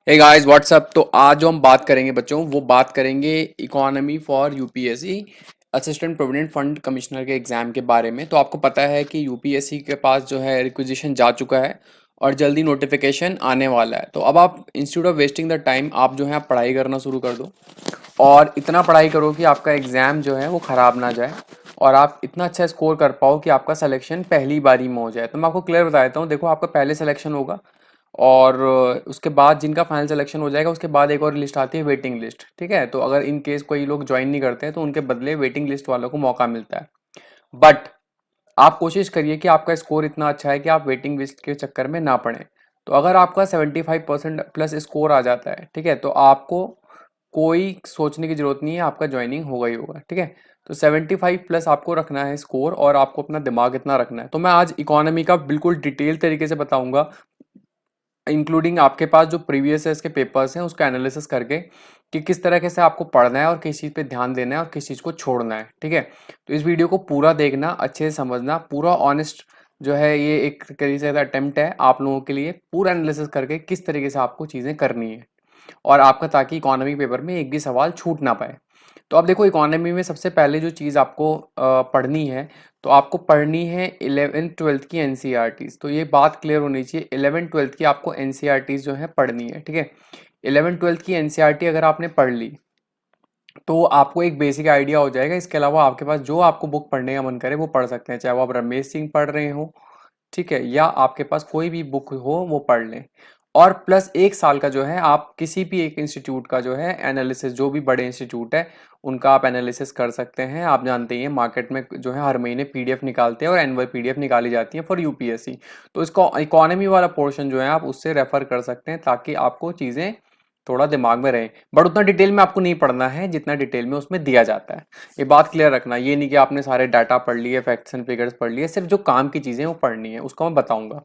Hey guys what's up. तो आज जो हम बात करेंगे बच्चों, वो बात करेंगे economy for UPSC assistant provident fund commissioner के एग्ज़ाम के बारे में। तो आपको पता है कि यूपीएससी के पास जो है रिक्वेजिशन जा चुका है और जल्दी नोटिफिकेशन आने वाला है। तो अब आप institute of wasting the time आप जो है आप पढ़ाई करना शुरू कर दो और इतना पढ़ाई करो कि आपका एग्ज़ाम जो है वो ख़राब ना जाए और आप इतना अच्छा स्कोर कर पाओ कि आपका सिलेक्शन पहली बारी में हो जाए। तो मैं आपको क्लियर बता देता हूँ। देखो, आपका पहले सिलेक्शन होगा और उसके बाद जिनका फाइनल सिलेक्शन हो जाएगा उसके बाद एक और लिस्ट आती है, वेटिंग लिस्ट। ठीक है, तो अगर इन केस कोई लोग ज्वाइन नहीं करते हैं तो उनके बदले वेटिंग लिस्ट वालों को मौका मिलता है। बट आप कोशिश करिए कि आपका स्कोर इतना अच्छा है कि आप वेटिंग लिस्ट के चक्कर में ना पड़े। तो अगर आपका 75% प्लस स्कोर आ जाता है, ठीक है, तो आपको कोई सोचने की जरूरत नहीं है, आपका ज्वाइनिंग होगा ही होगा। ठीक है, तो 75 प्लस आपको रखना है स्कोर और आपको अपना दिमाग इतना रखना है। तो मैं आज इकोनॉमी का बिल्कुल डिटेल तरीके से बताऊंगा, इंक्लूडिंग आपके पास जो प्रीवियस ईयर्स के पेपर्स हैं उसका एनालिसिस करके कि किस तरीके से आपको पढ़ना है और किस चीज़ पे ध्यान देना है और किस चीज़ को छोड़ना है। ठीक है, तो इस वीडियो को पूरा देखना, अच्छे से समझना, पूरा ऑनेस्ट जो है ये एक तरीके से अटेम्प्ट है आप लोगों के लिए पूरा एनालिसिस करके किस तरीके से आपको चीज़ें करनी है और आपका, ताकि इकोनॉमी पेपर में एक भी सवाल छूट ना पाए। तो अब देखो, इकोनॉमी में सबसे पहले जो चीज़ आपको पढ़नी है, तो आपको पढ़नी है 11th-12th की एनसीईआरटीज़। तो ये बात क्लियर होनी चाहिए, 11th-12th की आपको एनसीईआरटीज़ जो है पढ़नी है। ठीक है, 11th-12th की एनसीईआरटी अगर आपने पढ़ ली तो आपको एक बेसिक आइडिया हो जाएगा। इसके अलावा आपके पास जो आपको बुक पढ़ने का मन करे वो पढ़ सकते हैं, चाहे वो आप रमेश सिंह पढ़ रहे हो, ठीक है, या आपके पास कोई भी बुक हो वो पढ़ लें। और प्लस एक साल का जो है आप किसी भी एक इंस्टीट्यूट का जो है एनालिसिस, जो भी बड़े इंस्टीट्यूट है उनका आप एनालिसिस कर सकते हैं। आप जानते ही हैं मार्केट में जो है हर महीने पीडीएफ निकालते हैं और एनुअल पीडीएफ निकाली जाती है फॉर यूपीएससी। तो इसको इकोनॉमी वाला पोर्शन जो है आप उससे रेफर कर सकते हैं ताकि आपको चीज़ें थोड़ा दिमाग में रहे। बट उतना डिटेल में आपको नहीं पढ़ना है जितना डिटेल में उसमें दिया जाता है। ये बात क्लियर रखना, ये नहीं कि आपने सारे डाटा पढ़ लिए, फैक्ट्स एंड फिगर्स पढ़ लिए, सिर्फ जो काम की चीज़ें वो पढ़नी है, उसको मैं बताऊंगा।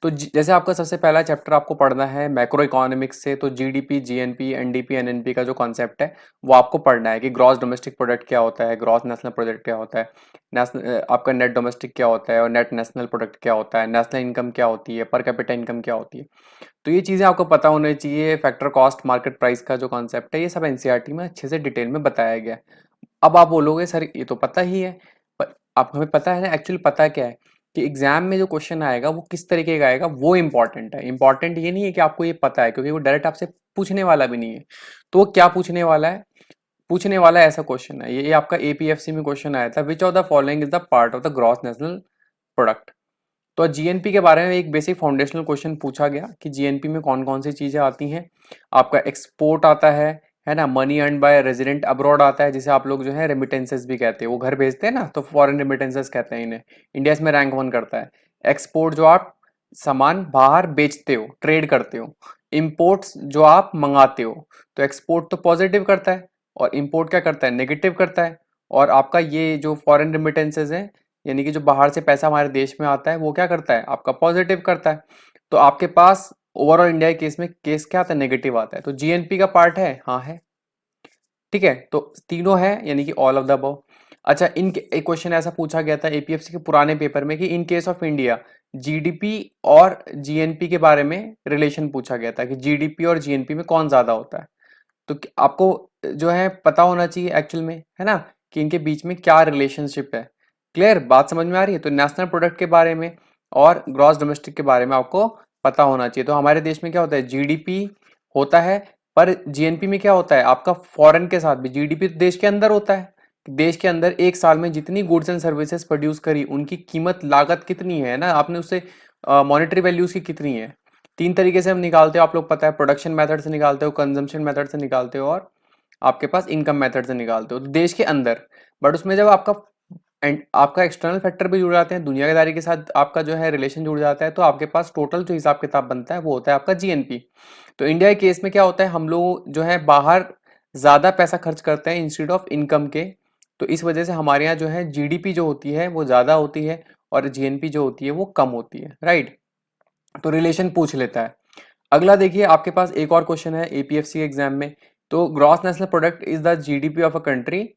तो जैसे आपका सबसे पहला चैप्टर आपको पढ़ना है मैक्रो इकोनॉमिक्स से, तो जीडीपी, जीएनपी, एनडीपी, एनएनपी का जो कॉन्सेप्ट है वो आपको पढ़ना है कि ग्रॉस डोमेस्टिक प्रोडक्ट क्या होता है, ग्रॉस नेशनल प्रोडक्ट क्या होता है, नेशनल आपका नेट डोमेस्टिक क्या होता है और नेट नेशनल प्रोडक्ट क्या होता है, नेशनल इनकम क्या होती है, पर कैपिटा इनकम क्या होती है। तो ये चीज़ें आपको पता होनी चाहिए। फैक्टर कॉस्ट, मार्केट प्राइस का जो कॉन्सेप्ट है, ये सब एनसीईआरटी में अच्छे से डिटेल में बताया गया है। अब आप बोलोगे सर ये तो पता ही है, पर अब हमें पता है ना एक्चुअली पता क्या है कि एग्जाम में जो क्वेश्चन आएगा वो किस तरीके का आएगा, वो इंपॉर्टेंट है। इंपॉर्टेंट ये नहीं है कि आपको ये पता है, क्योंकि वो डायरेक्ट आपसे पूछने वाला भी नहीं है। तो वो क्या पूछने वाला है, पूछने वाला है ऐसा क्वेश्चन है ये आपका एपीएफसी में क्वेश्चन आया था, which of the following is the part of the gross national product. तो जीएनपी के बारे में एक बेसिक फाउंडेशनल क्वेश्चन पूछा गया कि जीएनपी में कौन कौन सी चीजें आती हैं। आपका एक्सपोर्ट आता है ना, money earn by resident abroad आता है, जिसे आप लोग जो है रेमिटेंसेस भी कहते हैं, वो घर भेजते हैं ना, तो फॉरेन रेमिटेंसेस कहते हैं इन्हें। इंडिया इसमें रैंक 1 करता है। एक्सपोर्ट जो आप सामान बाहर बेचते हो, ट्रेड करते हो। इम्पोर्ट्स जो आप मंगाते हो, तो एक्सपोर्ट तो पॉजिटिव करता है और इम्पोर्ट क्या करता है, नेगेटिव करता है। और आपका ये जो फॉरेन रेमिटेंसेस है, यानी कि जो बाहर से पैसा हमारे देश में आता है, वो क्या करता है, आपका पॉजिटिव करता है। तो आपके पास ओवरऑल इंडिया के केस में केस क्या आता है, नेगेटिव आता है। तो जीएनपी का पार्ट है, हाँ है, ठीक है, तो तीनों है, यानी कि ऑल ऑफ द अबव। अच्छा, एक क्वेश्चन ऐसा पूछा गया था एपीएफसी के पुराने पेपर में कि इन केस ऑफ इंडिया जीडीपी और जीएनपी के बारे में रिलेशन पूछा गया था कि जीडीपी और जीएनपी में कौन ज्यादा होता है। तो आपको जो है पता होना चाहिए एक्चुअल में, है ना, कि इनके बीच में क्या रिलेशनशिप है। क्लियर, बात समझ में आ रही है। तो नेशनल प्रोडक्ट के बारे में और ग्रॉस डोमेस्टिक के बारे में आपको पता होना चाहिए। तो हमारे देश में क्या होता है, जीडीपी होता है, पर जीएनपी में क्या होता है आपका, फॉरेन के साथ भी। जीडीपी तो देश के अंदर होता है, देश के अंदर एक साल में जितनी गुड्स एंड सर्विसेज प्रोड्यूस करी उनकी कीमत, लागत कितनी है ना, आपने उससे मॉनेटरी वैल्यूज की कितनी है। तीन तरीके से हम निकालते हो, आप लोग पता है, प्रोडक्शन मेथड से निकालते हो, कंजम्पशन मेथड से निकालते हो और आपके पास इनकम मेथड से निकालते हो, तो देश के अंदर। बट उसमें जब आपका एक्सटर्नल फैक्टर भी जुड़ जाते हैं, दुनियादारी के साथ आपका जो है रिलेशन जुड़ जाता है, तो आपके पास टोटल जो हिसाब किताब बनता है वो होता है आपका जीएनपी। तो इंडिया के केस में क्या होता है, हम लोग जो है बाहर ज्यादा पैसा खर्च करते हैं इंस्टेड ऑफ इनकम के। तो इस वजह से हमारे यहाँ जो है जीडीपी जो होती है वो ज्यादा होती है और जीएनपी जो होती है वो कम होती है, राइट। तो रिलेशन पूछ लेता है। अगला देखिए, आपके पास एक और क्वेश्चन है एपीएफसी एग्जाम में। तो gross national product is the GDP of a country,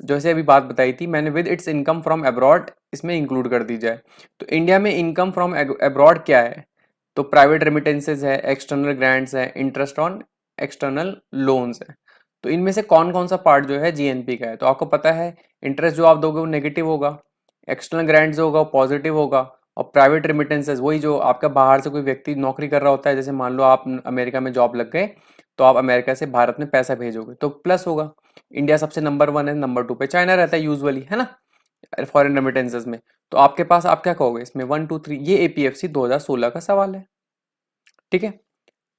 जैसे अभी बात बताई थी मैंने, with its income from abroad इसमें इंक्लूड कर दी जाए। तो इंडिया में इनकम फ्रॉम अब्रॉड क्या है, तो प्राइवेट रेमिटेंसेज है, एक्सटर्नल ग्रांट्स है, इंटरेस्ट ऑन एक्सटर्नल लोन्स है। तो इनमें से कौन कौन सा पार्ट जो है जीएनपी का है? तो आपको पता है इंटरेस्ट जो आप दोगे वो नेगेटिव होगा, एक्सटर्नल ग्रांट्स जो होगा वो पॉजिटिव होगा, और प्राइवेट रेमिटेंसेज वही जो आपका बाहर से कोई व्यक्ति नौकरी कर रहा होता है, जैसे मान लो आप अमेरिका में जॉब लग गए तो आप अमेरिका से भारत में पैसा भेजोगे तो प्लस होगा। इंडिया सबसे नंबर 1 है, नंबर 2 पे चाइना रहता है यूजुअली, है ना, फॉरेन रेमिटेंसेज में। तो आपके पास आप क्या कहोगे इसमें 1 2 3? ये एपीएफसी 2016 का सवाल है, ठीक है।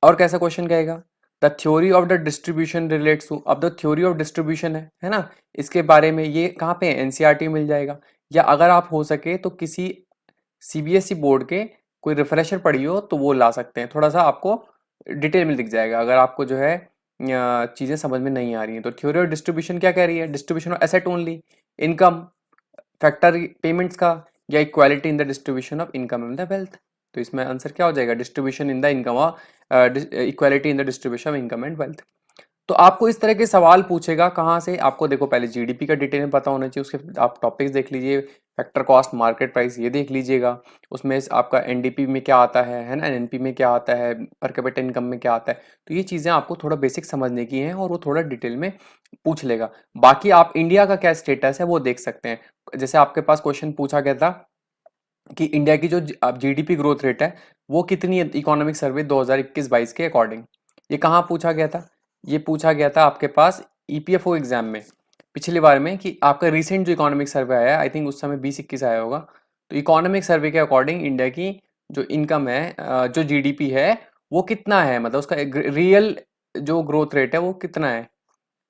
और कैसा क्वेश्चन कहेगा? The theory of the distribution relates to, अब द थ्योरी ऑफ डिस्ट्रीब्यूशन है ना, इसके बारे में ये कहाँ पे है? एनसीईआरटी मिल जाएगा, या अगर आप हो सके तो किसी सीबीएसई बोर्ड के कोई रिफ्रेशर पढ़ी हो तो वो ला सकते हैं, थोड़ा सा आपको डिटेल में दिख जाएगा अगर आपको जो है चीज़ें समझ में नहीं आ रही हैं। तो थ्योरी ऑफ डिस्ट्रीब्यूशन क्या कह रही है? Distribution of asset only, income factor payments का, या equality in the distribution of income and the wealth. तो इसमें आंसर क्या हो जाएगा? Distribution in the income, equality in the distribution of income and wealth. तो आपको इस तरह के सवाल पूछेगा कहाँ से? आपको देखो पहले जीडीपी का डिटेल में पता होना चाहिए, उसके आप टॉपिक्स देख लीजिए, फैक्टर कॉस्ट, मार्केट प्राइस, ये देख लीजिएगा। उसमें आपका एनडीपी में क्या आता है ना, एनएनपी में क्या आता है, पर कैपिटा इनकम में क्या आता है। तो ये चीज़ें आपको थोड़ा बेसिक समझने की हैं और वो थोड़ा डिटेल में पूछ लेगा। बाकी आप इंडिया का क्या स्टेटस है वो देख सकते हैं। जैसे आपके पास क्वेश्चन पूछा गया था कि इंडिया की जो जीडीपी ग्रोथ रेट है वो कितनी है इकोनॉमिक सर्वे 2021-22 के अकॉर्डिंग। ये कहाँ पूछा गया था? ये पूछा गया था आपके पास ईपीएफओ एग्जाम में पिछली बार में, कि आपका रिसेंट जो इकोनॉमिक सर्वे आया, आई थिंक उस समय 2021 आया होगा। तो इकोनॉमिक सर्वे के अकॉर्डिंग इंडिया की जो इनकम है, जो जीडीपी है वो कितना है, मतलब उसका रियल जो ग्रोथ रेट है वो कितना है,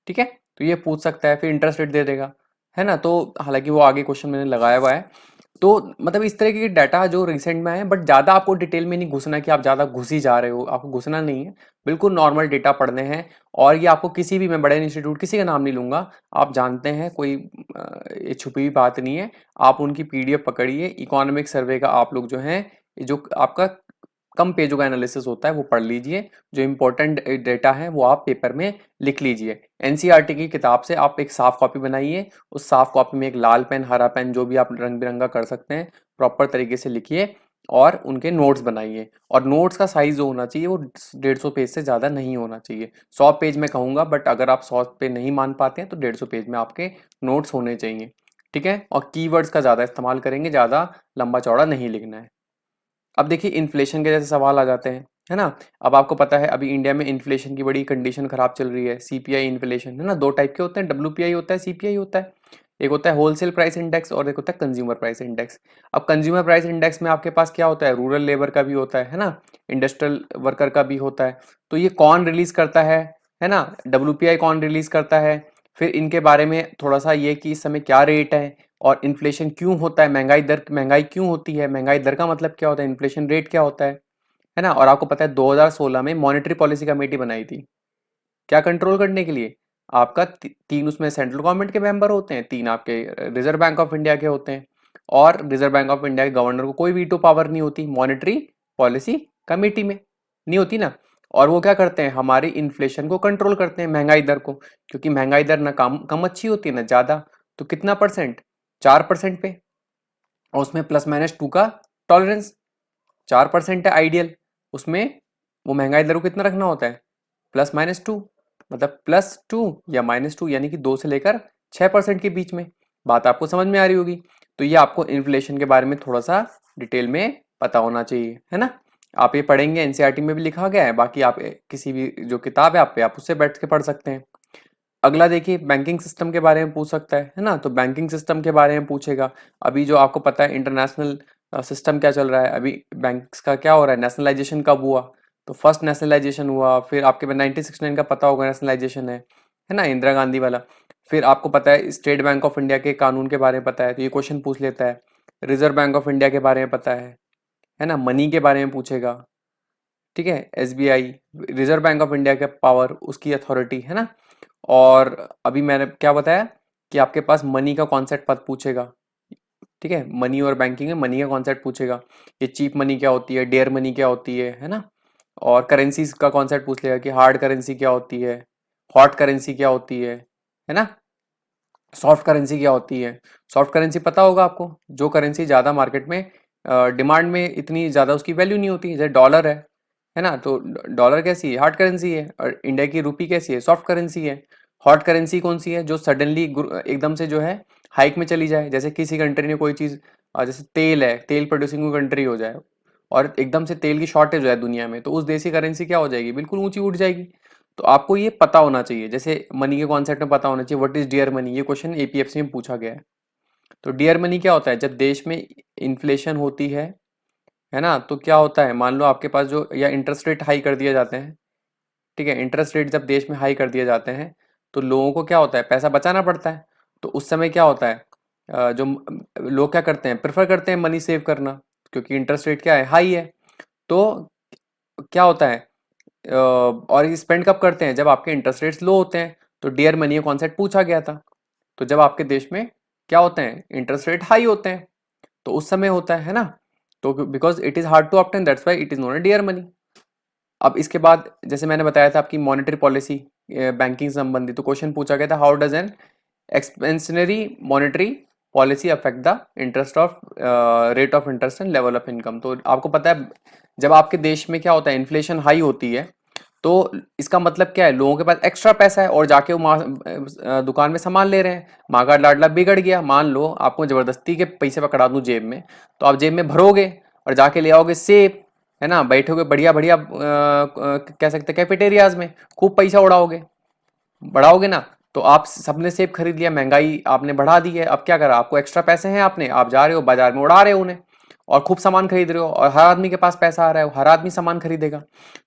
ठीक है। तो ये पूछ सकता है, फिर इंटरेस्ट रेट दे देगा, है ना। तो हालांकि वो आगे क्वेश्चन मैंने लगाया हुआ है। तो मतलब इस तरह के डाटा जो रिसेंट में है, बट ज़्यादा आपको डिटेल में नहीं घुसना कि आप ज़्यादा घुस ही जा रहे हो, आपको घुसना नहीं है, बिल्कुल नॉर्मल डेटा पढ़ने हैं। और ये आपको किसी भी, मैं बड़े इंस्टीट्यूट किसी का नाम नहीं लूंगा, आप जानते हैं, कोई ये छुपी हुई बात नहीं है। आप उनकी पीडीएफ पकड़िए, इकोनॉमिक सर्वे का आप लोग जो है, जो आपका कम पेजों का एनालिसिस होता है वो पढ़ लीजिए, जो इंपॉर्टेंट डेटा है वो आप पेपर में लिख लीजिए। एनसीईआरटी की किताब से आप एक साफ कॉपी बनाइए, उस साफ कॉपी में एक लाल पेन, हरा पेन, जो भी आप रंग बिरंगा कर सकते हैं, प्रॉपर तरीके से लिखिए और उनके नोट्स बनाइए। और नोट्स का साइज जो होना चाहिए वो 150 पेज से ज़्यादा नहीं होना चाहिए। 100 पेज में कहूँगा, बट अगर आप 100 पे नहीं मान पाते हैं तो 150 पेज में आपके नोट्स होने चाहिए, ठीक है। और कीवर्ड्स का ज़्यादा इस्तेमाल करेंगे, ज़्यादा लंबा चौड़ा नहीं लिखना है। अब देखिए इन्फ्लेशन के जैसे सवाल आ जाते हैं, है ना। अब आपको पता है अभी इंडिया में इन्फ्लेशन की बड़ी कंडीशन खराब चल रही है, सीपीआई इन्फ्लेशन, है ना। दो टाइप के होते हैं, डब्ल्यूपीआई होता है, सीपीआई होता है। एक होता है होलसेल प्राइस इंडेक्स और एक होता है कंज्यूमर प्राइस इंडेक्स। अब कंज्यूमर प्राइस इंडेक्स में आपके पास क्या होता है? रूरल लेबर का भी होता है ना, इंडस्ट्रियल वर्कर का भी होता है। तो ये कौन रिलीज करता है ना, डब्ल्यूपीआई कौन रिलीज करता है। फिर इनके बारे में थोड़ा सा ये कि इस समय क्या रेट है, और इन्फ्लेशन क्यों होता है, महंगाई क्यों होती है, महंगाई दर का मतलब क्या होता है, इन्फ्लेशन रेट क्या होता है ना। और आपको पता है 2016 में मॉनेटरी पॉलिसी कमेटी बनाई थी, क्या कंट्रोल करने के लिए? आपका तीन उसमें सेंट्रल गवर्नमेंट के मेंबर होते हैं, तीन आपके रिजर्व बैंक ऑफ इंडिया के होते हैं। और रिजर्व बैंक ऑफ इंडिया के गवर्नर को कोई वीटो पावर नहीं होती, मॉनेटरी पॉलिसी कमेटी में नहीं होती ना। और वो क्या करते हैं? हमारी इन्फ्लेशन को कंट्रोल करते हैं, महंगाई दर को, क्योंकि महंगाई दर ना कम कम अच्छी होती है ना ज्यादा। तो कितना परसेंट? 4% पे, और उसमें ±2 का टॉलरेंस। 4% है आइडियल, उसमें वो महंगाई दर को कितना रखना होता है? ±2, मतलब +2 या -2, यानी कि 2 से लेकर 6% के बीच में। बात आपको समझ में आ रही होगी। तो ये आपको इन्फ्लेशन के बारे में थोड़ा सा डिटेल में पता होना चाहिए, है ना। आप ये पढ़ेंगे, एनसीईआरटी में भी लिखा गया है, बाकी आप किसी भी जो किताब है आप उससे बैठ के पढ़ सकते हैं। अगला देखिए बैंकिंग सिस्टम के बारे में पूछ सकता है ना। तो बैंकिंग सिस्टम के बारे में पूछेगा। अभी जो आपको पता है इंटरनेशनल सिस्टम क्या चल रहा है, अभी बैंक्स का क्या हो रहा है, नेशनलाइजेशन कब हुआ? तो फर्स्ट नेशनलाइजेशन हुआ, फिर आपके 1969 का पता होगा नेशनलाइजेशन है ना, इंदिरा गांधी वाला। फिर आपको पता है स्टेट बैंक ऑफ इंडिया के कानून के बारे में पता है, तो ये क्वेश्चन पूछ लेता है। रिजर्व बैंक ऑफ इंडिया के बारे में पता है ना, मनी के बारे में पूछेगा, ठीक है। SBI, reserve bank of India का पावर, उसकी अथॉरिटी, है ना। और अभी मैंने क्या बताया कि आपके पास मनी का कॉन्सेप्ट पद पूछेगा, ठीक है। मनी और बैंकिंग में मनी का कॉन्सेप्ट पूछेगा, ये चीप मनी क्या होती है, डेयर मनी क्या होती है ना। और करेंसीज का कॉन्सेप्ट पूछ लेगा कि हार्ड करेंसी क्या होती है, हॉट करेंसी क्या होती है ना, सॉफ्ट करेंसी क्या होती है। सॉफ्ट करेंसी पता होगा आपको, जो करेंसी ज़्यादा मार्केट में डिमांड में इतनी ज़्यादा उसकी वैल्यू नहीं होती, जैसे डॉलर है ना। तो डॉलर कैसी है, हार्ड करेंसी है, और इंडिया की रुपी कैसी है, सॉफ्ट करेंसी है। हॉट करेंसी कौन सी है, जो सडनली एकदम से जो है हाइक में चली जाए, जैसे किसी कंट्री ने कोई चीज़, जैसे तेल है, तेल प्रोड्यूसिंग कंट्री हो जाए और एकदम से तेल की शॉर्टेज हो जाए दुनिया में, तो उस देश की करेंसी क्या हो जाएगी, बिल्कुल ऊंची उठ जाएगी। तो आपको ये पता होना चाहिए, जैसे मनी के कॉन्सेप्ट में पता होना चाहिए व्हाट इज डियर मनी, ये क्वेश्चन एपीएफसी में पूछा गया है। तो डियर मनी क्या होता है, जब देश में इन्फ्लेशन होती है ना, तो क्या होता है, मान लो आपके पास जो, या इंटरेस्ट रेट हाई कर दिए जाते हैं, ठीक है, इंटरेस्ट रेट जब देश में हाई कर दिए जाते हैं, तो लोगों को क्या होता है, पैसा बचाना पड़ता है। तो उस समय क्या होता है, लोग क्या करते हैं, प्रेफर करते हैं मनी सेव करना, क्योंकि इंटरेस्ट रेट क्या है, हाई है। तो क्या होता है, और स्पेंड कब करते हैं, जब आपके इंटरेस्ट रेट्स लो होते हैं। तो डियर मनी का कॉन्सेप्ट पूछा गया था। तो जब आपके देश में क्या होते हैं, इंटरेस्ट रेट हाई होते हैं, तो उस समय होता है ना। तो because it is hard to obtain, that's why it is known a dear money. अब इसके बाद जैसे मैंने बताया था आपकी मॉनेटरी पॉलिसी, बैंकिंग संबंधी, तो क्वेश्चन पूछा गया था, how does N expansionary monetary policy affect the interest of rate of interest and level of income. तो आपको पता है, जब आपके देश में क्या होता है, इन्फ्लेशन हाई होती है, तो इसका मतलब क्या है, लोगों के पास एक्स्ट्रा पैसा है और जाके वो दुकान में सामान ले रहे हैं। माँ का लाडला बिगड़ गया, मान लो आपको जबरदस्ती के पैसे पकड़ा दूं जेब में, तो आप जेब में भरोगे और जाके ले आओगे सेब, है ना, बैठोगे बढ़िया बढ़िया, कह सकते हैं कैफेटेरियाज में, खूब पैसा उड़ाओगे, बढ़ाओगे ना। तो आप सबने सेब खरीद लिया, महंगाई आपने बढ़ा दी है, अब क्या करा, आपको एक्स्ट्रा पैसे हैं, आपने, आप जा रहे हो बाजार में उड़ा रहे हो उन्हें, और खूब सामान खरीद रहे हो, और हर आदमी के पास पैसा आ रहा है, हर आदमी सामान खरीदेगा।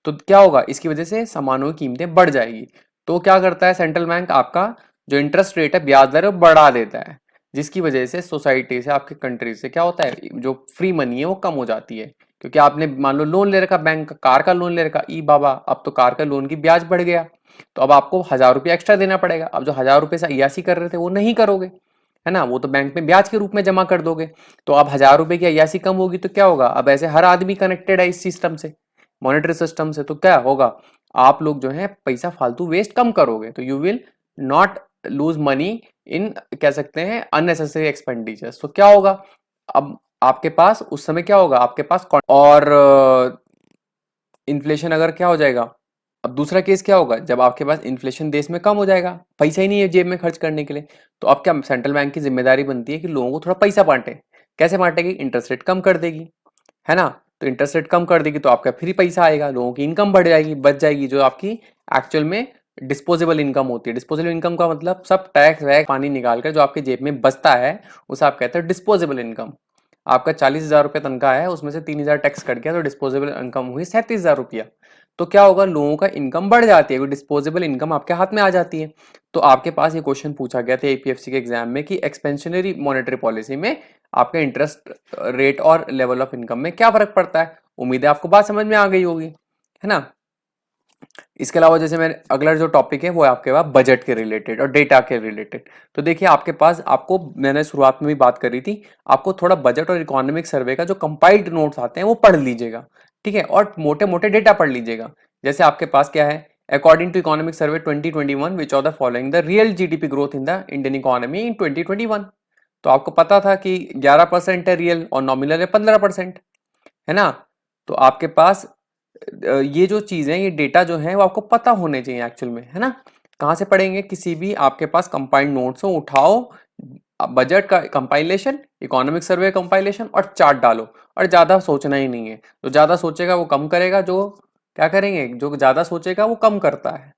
तो क्या होगा, इसकी वजह से सामानों की कीमतें बढ़ जाएगी। तो क्या करता है सेंट्रल बैंक, आपका जो इंटरेस्ट रेट है, ब्याज दर है, वो बढ़ा देता है, जिसकी वजह से सोसाइटी से, आपके कंट्री से क्या होता है, जो फ्री मनी है वो कम हो जाती है। क्योंकि आपने मान लो लोन ले रखा, बैंक का कार का लोन ले रखा, ई बाबा, अब तो कार का लोन की ब्याज बढ़ गया, तो अब आपको 1,000 रुपया एक्स्ट्रा देना पड़ेगा। अब जो 1,000 रुपये से अय्यासी कर रहे थे वो नहीं करोगे, है ना, वो तो बैंक में ब्याज के रूप में जमा कर दोगे। तो अब 1,000 रुपये की अय्यासी कम होगी, तो क्या होगा, अब ऐसे हर आदमी कनेक्टेड है इस सिस्टम से, मॉनेटरी सिस्टम से, तो क्या होगा, आप लोग जो है पैसा फालतू वेस्ट कम करोगे, तो you will not lose money in, कह सकते हैं, अननेसेसरी एक्सपेंडिचर्स। तो क्या होगा, अब आपके पास उस समय क्या होगा, आपके पास और इन्फ्लेशन अगर क्या हो जाएगा, अब दूसरा केस क्या होगा, जब आपके पास इन्फ्लेशन देश में कम हो जाएगा, पैसा ही नहीं है जेब में खर्च करने के लिए, तो अब क्या, सेंट्रल बैंक की जिम्मेदारी बनती है कि लोगों को थोड़ा पैसा बांटे। कैसे बांटेगी, इंटरेस्ट रेट कम कर देगी, है ना। तो इंटरेस्ट रेट कम कर देगी, तो आपका फ्री पैसा आएगा, लोगों की इनकम बढ़ जाएगी, बच जाएगी, जो आपकी एक्चुअल में डिस्पोजेबल इनकम होती है। डिस्पोजेबल इनकम का मतलब सब टैक्स वैक्स पानी निकाल कर जो आपके जेब में बचता है, उसे आप कहते हैं डिस्पोजेबल इनकम। आपका 40,000 रुपये तनख्वाह है, उसमें से 3,000 टैक्स कट गया, तो डिस्पोजेबल इनकम हुई 37,000 रुपया। तो क्या होगा, लोगों का इनकम बढ़ जाती है, डिस्पोजेबल इनकम आपके हाथ में आ जाती है। तो आपके पास ये क्वेश्चन पूछा गया था एपीएफसी के एग्जाम में कि एक्सपेंशनरी मॉनेटरी पॉलिसी में आपके इंटरेस्ट रेट और लेवल ऑफ इनकम में क्या फर्क पड़ता है। उम्मीद है आपको बात समझ में आ गई होगी, है ना। इसके अलावा जैसे मैं अगला जो टॉपिक है वो है आपके पास बजट के रिलेटेड और डेटा के रिलेटेड। तो देखिए आपके पास, आपको मैंने शुरुआत में भी बात करी थी, आपको थोड़ा बजट और इकोनॉमिक सर्वे का जो कंपाइल्ड नोट्स आते हैं वो पढ़ लीजिएगा, ठीक है, और मोटे मोटे डेटा पढ़ लीजिएगा। जैसे आपके पास क्या है, according to economic survey 2021 which are the following the real GDP growth in the Indian economy in 2021। तो आपको पता था कि 11% है रियल और नॉमिनल है 15%, है ना। तो आपके पास ये जो चीजें, ये डेटा जो है वो आपको पता होने चाहिए एक्चुअल में, है ना। कहाँ से पढ़ेंगे, किसी भी आपके पास कंपाइल्ड नोट्स हो, उठाओ, बजट का कंपाइलेशन, इकोनॉमिक सर्वे कंपाइलेशन और चार्ट डालो, और ज्यादा सोचना ही नहीं है। जो ज्यादा सोचेगा वो कम करेगा, जो क्या करेंगे, जो ज्यादा सोचेगा वो कम करता है,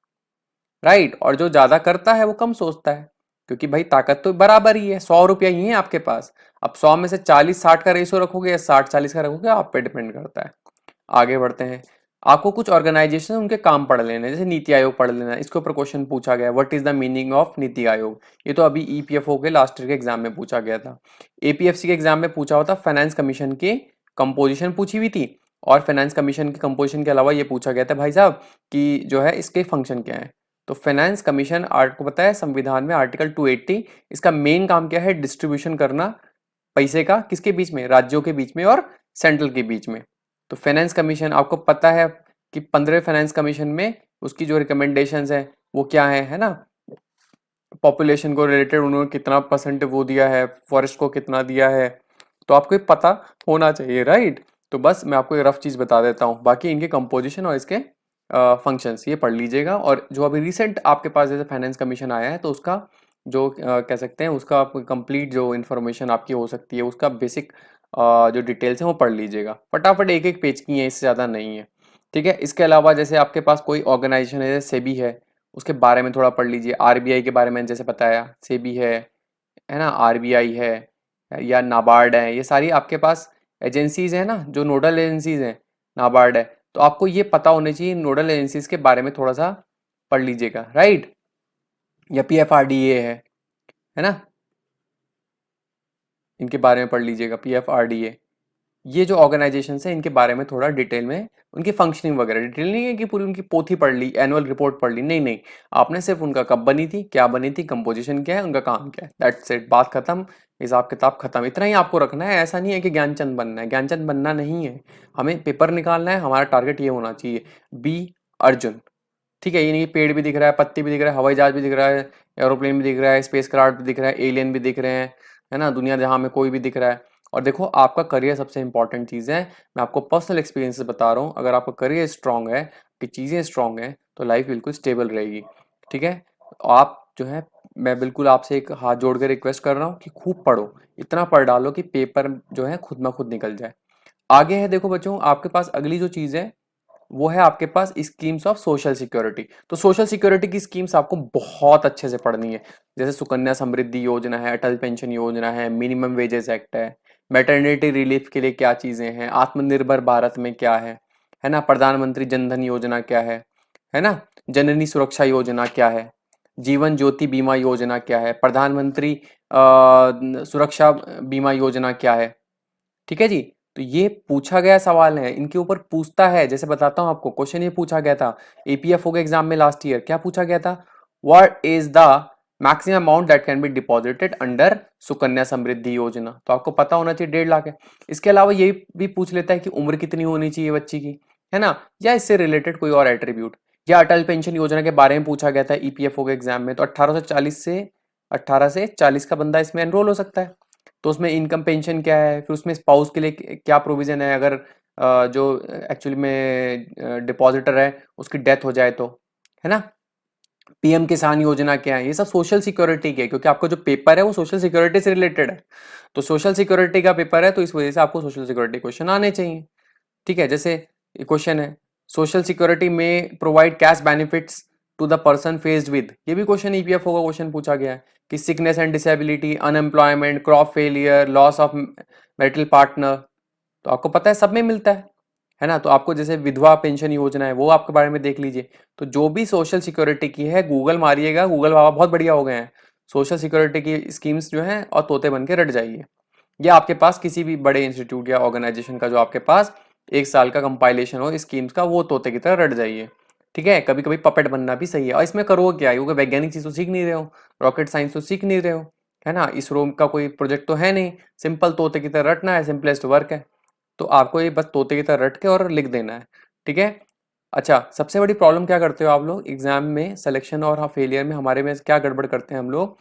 राइट, और जो ज्यादा करता है वो कम सोचता है। क्योंकि भाई ताकत तो बराबर ही है, 100 रुपया ही है आपके पास। अब 100 में से 40-60 का रेशियो रखोगे या 60-40 का रखोगे, आप पे डिपेंड करता है। आगे बढ़ते हैं, आपको कुछ ऑर्गेनाइजेशन उनके काम पढ़ लेना है, जैसे नीति आयोग पढ़ लेना है। इसके ऊपर क्वेश्चन पूछा गया, what is the meaning of NITI Aayog. ये तो अभी ईपीएफओ के लास्ट ईयर के एग्जाम में पूछा गया था। एपीएफसी के एग्जाम में पूछा होता, फाइनेंस कमीशन के कंपोजिशन पूछी हुई थी, और फाइनेंस कमीशन के कंपोजिशन के अलावा ये पूछा गया था भाई साहब कि जो है इसके फंक्शन क्या है। तो फाइनेंस कमीशन आपको पता है संविधान में आर्टिकल 280, इसका मेन काम क्या है, डिस्ट्रीब्यूशन करना पैसे का, किसके बीच में, राज्यों के बीच में और सेंट्रल के बीच में। तो फाइनेंस कमीशन आपको पता है कि 15 फाइनेंस कमीशन में उसकी जो रिकमेंडेशंस है वो क्या है ना। पॉपुलेशन को रिलेटेड उन्होंने कितना परसेंट वो दिया है, फॉरेस्ट को कितना दिया है, तो आपको ये पता होना चाहिए, राइट। तो बस मैं आपको ये रफ चीज बता देता हूँ, बाकी इनके कंपोजिशन और इसके फंक्शंस ये पढ़ लीजिएगा। और जो अभी रिसेंट आपके पास जैसे फाइनेंस कमीशन आया है, तो उसका जो कह सकते हैं उसका कंप्लीट जो इन्फॉर्मेशन आपकी हो सकती है, उसका बेसिक जो डिटेल्स हैं वो पढ़ लीजिएगा। फटाफट एक एक पेज की है, इससे ज़्यादा नहीं है, ठीक है। इसके अलावा जैसे आपके पास कोई ऑर्गेनाइजेशन है, जैसे सेबी है, उसके बारे में थोड़ा पढ़ लीजिए। आरबीआई के बारे में जैसे बताया, सेबी है ना, आरबीआई है या नाबार्ड है, ये सारी आपके पास एजेंसीज है ना, जो नोडल एजेंसीज हैं। नाबार्ड है, तो आपको ये पता होने चाहिए नोडल एजेंसीज के बारे में थोड़ा सा पढ़ लीजिएगा, राइट। या पीएफआरडीए है ना, इनके बारे में पढ़ लीजिएगा, पीएफआरडीए। ये जो ऑर्गेनाइजेशन है इनके बारे में थोड़ा डिटेल में, उनकी फंक्शनिंग वगैरह, डिटेल नहीं है कि पूरी उनकी पोथी पढ़ ली, एनुअल रिपोर्ट पढ़ ली, नहीं नहीं। आपने सिर्फ उनका कब बनी थी, क्या बनी थी, कंपोजिशन क्या है, उनका काम क्या है, दैट्स इट, बात खत्म, हिसाब किताब खत्म। इतना ही आपको रखना है। ऐसा नहीं है कि ज्ञानचंद बनना है, ज्ञानचंद बनना नहीं है। हमें पेपर निकालना है, हमारा टारगेट ये होना चाहिए, बी अर्जुन। ठीक है, ये नहीं पेड़ भी दिख रहा है, पत्ती भी दिख रहा है, हवाई जहाज भी दिख रहा है, एरोप्लेन भी दिख रहा है, स्पेस क्राफ्ट भी दिख रहा है, एलियन भी दिख रहे हैं, है ना, दुनिया जहां में कोई भी दिख रहा है। और देखो, आपका करियर सबसे इंपॉर्टेंट चीज़ है। मैं आपको पर्सनल एक्सपीरियंस से बता रहा हूँ, अगर आपका करियर स्ट्रांग है, कि चीज़ें स्ट्रांग है, तो लाइफ बिल्कुल स्टेबल रहेगी। ठीक है, आप जो है, मैं बिल्कुल आपसे एक हाथ जोड़ के रिक्वेस्ट कर रहा हूँ कि खूब पढ़ो, इतना पढ़ डालो कि पेपर जो है खुद ब खुद निकल जाए। आगे है, देखो बच्चों, आपके पास अगली जो चीज़ है वो है आपके पास स्कीम्स ऑफ सोशल सिक्योरिटी। तो सोशल सिक्योरिटी की स्कीम्स आपको बहुत अच्छे से पढ़नी है। जैसे सुकन्या समृद्धि योजना है, अटल पेंशन योजना है, मिनिमम वेजेस एक्ट है, मैटरनिटी रिलीफ के लिए क्या चीजें हैं, आत्मनिर्भर भारत में क्या है ना, प्रधानमंत्री जन धन योजना क्या है ना, जननी सुरक्षा योजना क्या है, जीवन ज्योति बीमा योजना क्या है, प्रधानमंत्री सुरक्षा बीमा योजना क्या है। ठीक है जी। तो ये पूछा गया सवाल है, इनके ऊपर पूछता है। जैसे बताता हूं आपको, क्वेश्चन ये पूछा गया था एपीएफओ के एग्जाम में लास्ट ईयर, क्या पूछा गया था, what is the maximum amount that can be deposited under Sukanya Samriddhi Yojana. तो आपको पता होना चाहिए 1.5 लाख है। इसके अलावा ये भी पूछ लेता है कि उम्र कितनी होनी चाहिए बच्ची की, है ना, या इससे रिलेटेड कोई और एट्रीब्यूट। या अटल पेंशन योजना के बारे में पूछा गया था ईपीएफओ के एग्जाम में, तो 18 से 40 का बंदा इसमें एनरोल हो सकता है। तो उसमें इनकम पेंशन क्या है, फिर उसमें स्पाउस के लिए क्या प्रोविजन है, अगर जो एक्चुअली में डिपॉजिटर है उसकी डेथ हो जाए तो, है ना। पीएम किसान योजना क्या है, ये सब सोशल सिक्योरिटी के, क्योंकि आपका जो पेपर है वो सोशल सिक्योरिटी से रिलेटेड है। तो सोशल सिक्योरिटी का पेपर है, तो इस वजह से आपको सोशल सिक्योरिटी क्वेश्चन आने चाहिए। ठीक है, जैसे क्वेश्चन है, सोशल सिक्योरिटी में provide cash benefits to the person faced with, ये भी क्वेश्चन ईपीएफओ का क्वेश्चन पूछा गया है कि sickness and disability, unemployment, crop failure, loss of marital partner, तो आपको पता है सब में मिलता है ना। तो आपको जैसे विधवा पेंशन योजना है, वो आपके बारे में देख लीजिए। तो जो भी सोशल सिक्योरिटी की है, गूगल मारिएगा, गूगल बाबा बहुत बढ़िया हो गए हैं, सोशल सिक्योरिटी की स्कीम्स जो हैं, और तोते बन के रट जाइए। या आपके पास किसी भी बड़े इंस्टीट्यूट या ऑर्गेनाइजेशन का जो आपके पास 1 साल का कंपाइलेशन हो स्कीम्स का, वो तोते की तरह रट जाइए। ठीक है, कभी कभी पपेट बनना भी सही है। और इसमें करो क्या, क्योंकि वैज्ञानिक चीज तो सीख नहीं रहे हो, रॉकेट साइंस तो सीख नहीं रहे हो, है ना, इसरो का कोई प्रोजेक्ट तो है नहीं, सिंपल तोते की तरह रटना है, सिंपलेस्ट वर्क है। तो आपको ये बस तोते की तरह रट के और लिख देना है। ठीक है। अच्छा, सबसे बड़ी प्रॉब्लम क्या करते हो आप लोग एग्जाम में, सिलेक्शन और फेलियर में हमारे में क्या गड़बड़ करते हैं हम लोग।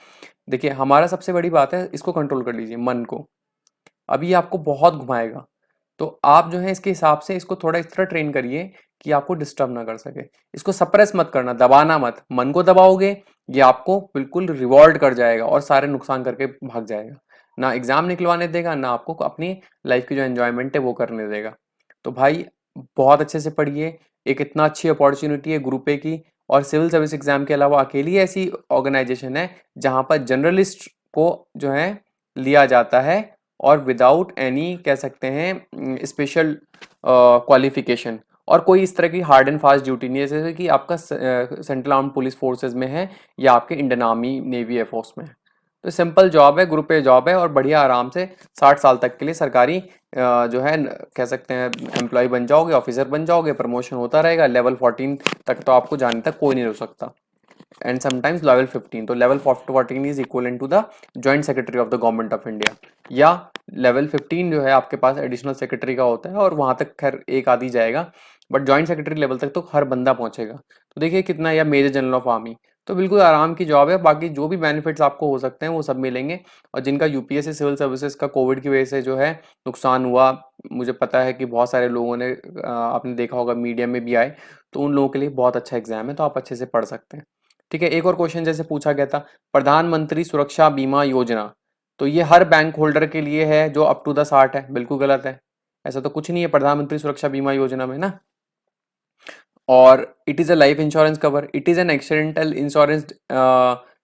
देखिए, हमारा सबसे बड़ी बात है, इसको कंट्रोल कर लीजिए, मन को। अभी आपको बहुत घुमाएगा, तो आप जो है इसके हिसाब से इसको थोड़ा इस तरह ट्रेन करिए कि आपको डिस्टर्ब ना कर सके। इसको सप्रेस मत करना, दबाना मत। मन को दबाओगे, ये आपको बिल्कुल रिवॉल्ट कर जाएगा और सारे नुकसान करके भाग जाएगा। ना एग्जाम निकलवाने देगा, ना आपको अपनी लाइफ की जो एंजॉयमेंट है वो करने देगा। तो भाई, बहुत अच्छे से पढ़िए। एक इतना अच्छी अपॉर्चुनिटी है ग्रुप ए की, और सिविल सर्विस एग्जाम के अलावा अकेली ऐसी ऑर्गेनाइजेशन है जहां पर जर्नलिस्ट को जो है लिया जाता है, और विदाउट एनी कह सकते हैं स्पेशल क्वालिफिकेशन। और कोई इस तरह की हार्ड एंड फास्ट ड्यूटी नहीं है, जैसे कि आपका सेंट्रल आर्म पुलिस फोर्सेज में है, या आपके इंडियन आर्मी नेवी एयरफोर्स में है। तो सिंपल जॉब है, ग्रुप ए जॉब है, और बढ़िया आराम से 60 साल तक के लिए सरकारी जो है कह सकते हैं एम्प्लॉय बन जाओगे, ऑफिसर बन जाओगे, प्रमोशन होता रहेगा। लेवल 14 तक तो आपको जाने तक कोई नहीं रोक सकता, एंड समटाइम्स लेवल 15। तो level 14 is equal to the joint secretary of the government of India. या लेवल 15 जो है आपके पास एडिशनल सेक्रेटरी का होता है, और वहां तक खैर एक आदि जाएगा, बट ज्वाइंट सेक्रेटरी लेवल तक तो हर बंदा पहुंचेगा। तो देखिए कितना, या मेजर जनरल ऑफ आर्मी, तो बिल्कुल आराम की जॉब है। बाकी जो भी बेनिफिट्स आपको हो सकते हैं वो सब मिलेंगे। और जिनका यूपीएससी सिविल सर्विसेज का कोविड की वजह से जो है नुकसान हुआ, मुझे पता है कि बहुत सारे लोगों ने आपने देखा होगा मीडिया में भी आए, तो उन लोगों के लिए बहुत अच्छा एग्जाम है, तो आप अच्छे से पढ़ सकते हैं। ठीक है, एक और क्वेश्चन जैसे पूछा गया था, प्रधानमंत्री सुरक्षा बीमा योजना, तो ये हर बैंक होल्डर के लिए है जो अप टू द 60 है, बिल्कुल गलत है। ऐसा तो कुछ नहीं है प्रधानमंत्री सुरक्षा बीमा योजना में ना। और it is a life insurance cover, it is an accidental insurance,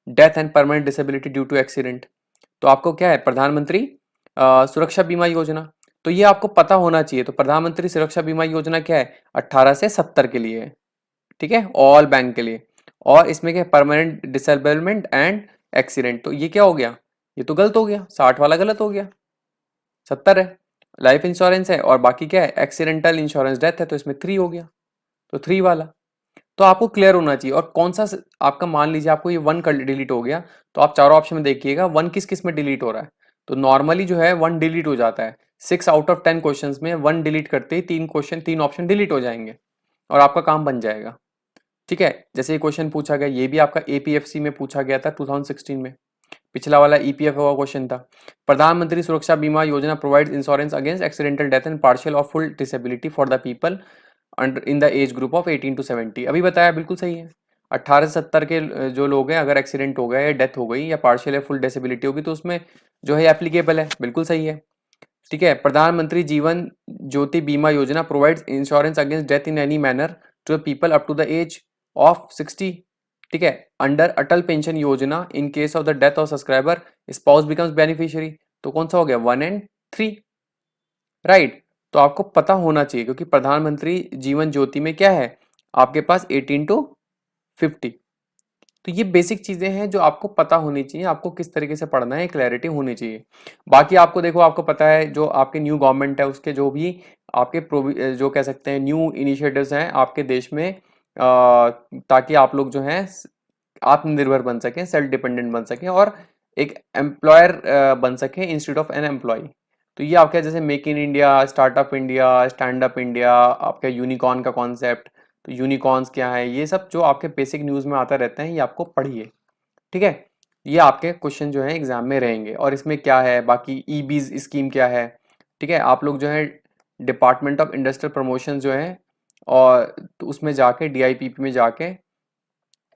death and permanent disability due to accident. तो आपको क्या है, प्रधानमंत्री सुरक्षा बीमा योजना, तो ये आपको पता होना चाहिए। तो प्रधानमंत्री सुरक्षा बीमा योजना क्या है, 18 से 70 के लिए है। ठीक है, ऑल बैंक के लिए। और इसमें क्या, परमानेंट डिसेबलमेंट एंड एक्सीडेंट, तो ये क्या हो गया, ये तो गलत हो गया, 60 वाला गलत हो गया, 70 है। लाइफ इंश्योरेंस है और बाकी क्या है, एक्सीडेंटल इंश्योरेंस डेथ है, तो इसमें 3 हो गया, तो 3 वाला। तो आपको क्लियर होना चाहिए। और कौन सा आपका, मान लीजिए आपको ये 1 डिलीट हो गया, तो आप चारों ऑप्शन में देखिएगा 1 किस किस में डिलीट हो रहा है। तो नॉर्मली जो है 1 डिलीट हो जाता है, 6 आउट ऑफ 10 क्वेश्चंस में 1 डिलीट करते ही 3 ऑप्शन डिलीट हो जाएंगे और आपका काम बन जाएगा। ठीक है, जैसे ये क्वेश्चन पूछा गया, ये भी आपका एपीएफसी में पूछा गया था 2016 में। पिछला वाला ईपीएफओ का क्वेश्चन था, प्रधानमंत्री Suraksha Bima Yojana provides insurance against accidental death and partial और full disability for the people under in the age group of 18 to 70। अभी बताया, बिल्कुल सही है। 18 से 70 के जो लोग हैं, अगर एक्सीडेंट हो गया या डेथ हो गई या पार्शियल या फुल डिसेबिलिटी होगी, तो उसमें जो है एप्लीकेबल है, बिल्कुल सही है। ठीक है, प्रधानमंत्री जीवन Jyoti Bima Yojana provides insurance against death in any manner to people up to the age of 60। ठीक है, under Atal Pension Yojana in case of the death of subscriber spouse becomes beneficiary. तो कौन सा हो गया, 1 and 3, राइट। तो आपको पता होना चाहिए, क्योंकि प्रधानमंत्री जीवन ज्योति में क्या है, आपके पास 18 to 50। तो ये बेसिक चीजें हैं जो आपको पता होनी चाहिए, आपको किस तरीके से पढ़ना है, क्लैरिटी होनी चाहिए। बाकी आपको देखो, आपको पता है जो आपके न्यू गवर्नमेंट है उसके जो भी आपके जो कह सकते हैं न्यू इनिशिएटिव्स हैं आपके देश में, ताकि आप लोग जो हैं आत्मनिर्भर बन सकें, सेल्फ डिपेंडेंट बन सकें और एक एम्प्लॉयर बन सकें इंस्टीट्यूट ऑफ एन एम्प्लॉय। तो ये आपका जैसे make in India, startup India, stand up India, आपका यूनिकॉर्न का कॉन्सेप्ट, तो यूनिकॉर्न्स क्या है, ये सब जो आपके बेसिक न्यूज़ में आता रहता है, ये आपको पढ़िए। ठीक है, ये आपके क्वेश्चन जो है एग्जाम में रहेंगे। और इसमें क्या है, बाकी ई बीज स्कीम क्या है। ठीक है, आप लोग जो है डिपार्टमेंट ऑफ इंडस्ट्रियल प्रमोशन जो है, और तो उसमें जाके डीआईपीपी में जाके